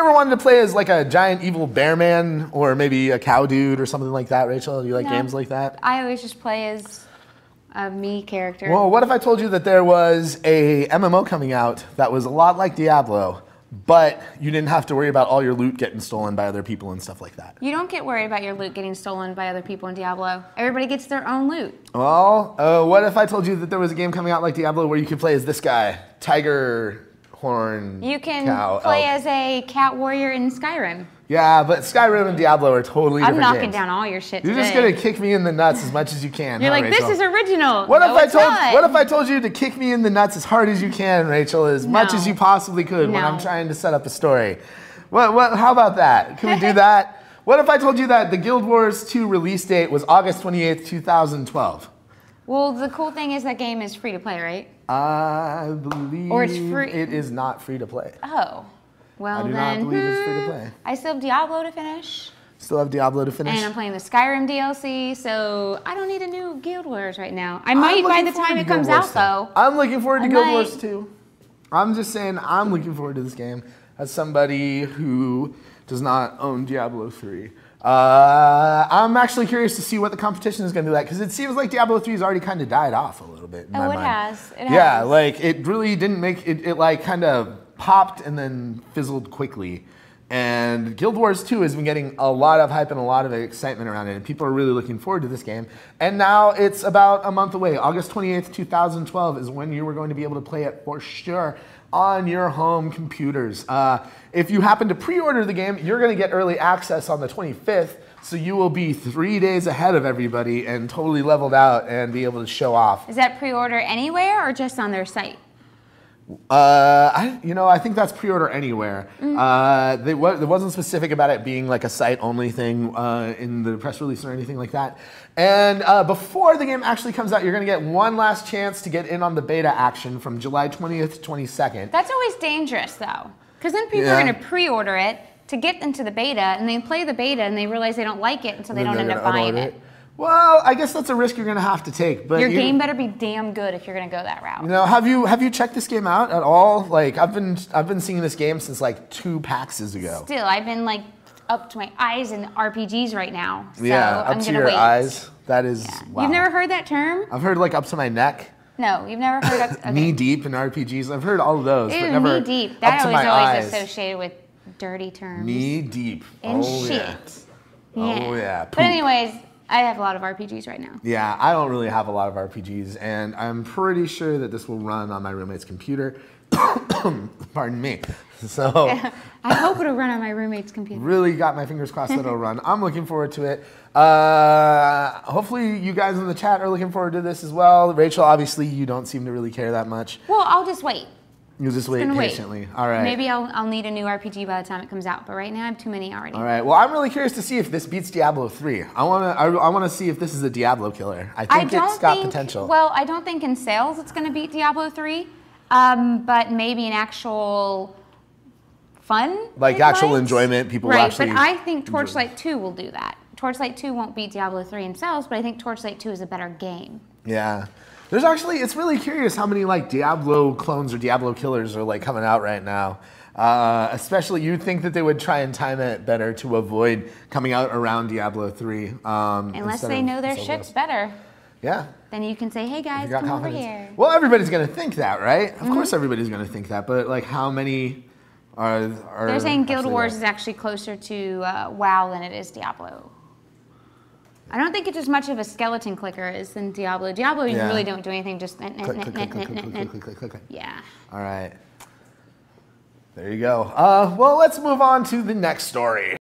you ever wanted to play as like a giant evil bear man or maybe a cow dude or something like that, Rachel? Do you like games like that? I always just play as a me character. Well, what if I told you that there was a MMO coming out that was a lot like Diablo, but you didn't have to worry about all your loot getting stolen by other people and stuff like that? You don't get worried about your loot getting stolen by other people in Diablo. Everybody gets their own loot. Well, what if I told you that there was a game coming out like Diablo where you could play as this guy, Tiger Horn You can cow, play elk. as a cat warrior in Skyrim. Yeah, but Skyrim and Diablo are totally different I'm knocking games. down all your shit You're today. just gonna kick me in the nuts as much as you can. You're huh, like, this Rachel? is original. What No, if it's not. What if I told you to kick me in the nuts as hard as you can, Rachel, as much as you possibly could when I'm No. trying to set up a story? How about that? Can we do that? What if I told you that the Guild Wars 2 release date was August 28th, 2012? Well, the cool thing is that game is free to play, right? I believe Or it's free. it is not free to play. Oh. Well, I do then, not believe it's free to play. I still have Diablo to finish. Still have Diablo to finish. And I'm playing the Skyrim DLC, so I don't need a new Guild Wars right now. I I'm might by looking the forward time to it comes Guild out, Wars though. 2. I'm looking forward to I Guild might. Wars 2. I'm just saying I'm looking forward to this game as somebody who does not own Diablo 3. I'm actually curious to see what the competition is going to do that because it seems like Diablo 3 has already kind of died off a little bit in my mind. Has. It Yeah, has. like it really didn't make it. It like kind of popped and then fizzled quickly. And Guild Wars 2 has been getting a lot of hype and a lot of excitement around it, and people are really looking forward to this game. And now it's about a month away. August 28th, 2012 is when you were going to be able to play it for sure on your home computers. If you happen to pre-order the game, you're going to get early access on the 25th, so you will be 3 days ahead of everybody and totally leveled out and be able to show off. Is that pre-order anywhere or just on their site? I think that's pre-order anywhere. It wasn't specific about it being like a site-only thing in the press release or anything like that. And before the game actually comes out, you're going to get one last chance to get in on the beta action from July 20th to 22nd. That's always dangerous, though, because then people are going to pre-order it to get into the beta, and they play the beta, and they realize they don't like it, and so they don't end up buying it. Well, I guess that's a risk you're going to have to take. But Your game better be damn good if you're going to go that route. Have you checked this game out at all? Like I've been seeing this game since like 2 PAXs ago. Still, I've been like up to my eyes in RPGs right now. So Yeah, I'm up to gonna your wait. eyes. That is wow. You've never heard that term? I've heard like up to my neck. No, you've never heard of okay. Knee deep in RPGs. I've heard all of those, Ew, but never knee deep. up That to was my always eyes. associated with dirty terms. Knee deep. And oh, shit. Yeah. Yeah. Oh yeah. But anyways, I have a lot of RPGs right now. Yeah, I don't really have a lot of RPGs, and I'm pretty sure that this will run on my roommate's computer. Pardon me. So I hope it'll run on my roommate's computer. really got my fingers crossed that it'll run. I'm looking forward to it. Hopefully you guys in the chat are looking forward to this as well. Rachel, obviously you don't seem to really care that much. Well, I'll just wait. You'll just wait patiently. All right. Maybe I'll need a new RPG by the time it comes out, but right now I have too many already. All right. Well, I'm really curious to see if this beats Diablo 3. I want to see if this is a Diablo killer. I think it's got potential. Well, I don't think in sales it's going to beat Diablo 3, but maybe in actual fun. Like actual enjoyment, people will actually. Right, but I think Torchlight 2 will do that. Torchlight 2 won't beat Diablo 3 in sales, but I think Torchlight 2 is a better game. Yeah. There's actually, it's really curious how many like Diablo clones or Diablo killers are like coming out right now. Especially, you'd think that they would try and time it better to avoid coming out around Diablo 3. Unless they know their ship's better. Yeah. Then you can say, hey guys, come over here. Well, everybody's going to think that, right? Of course everybody's going to think that, but like how many are They're saying Guild actually Wars right? is actually closer to WoW than it is Diablo. I don't think it's as much of a skeleton clicker as than Diablo. Diablo, you really don't do anything, just click. Yeah. All right. There you go. Well, let's move on to the next story.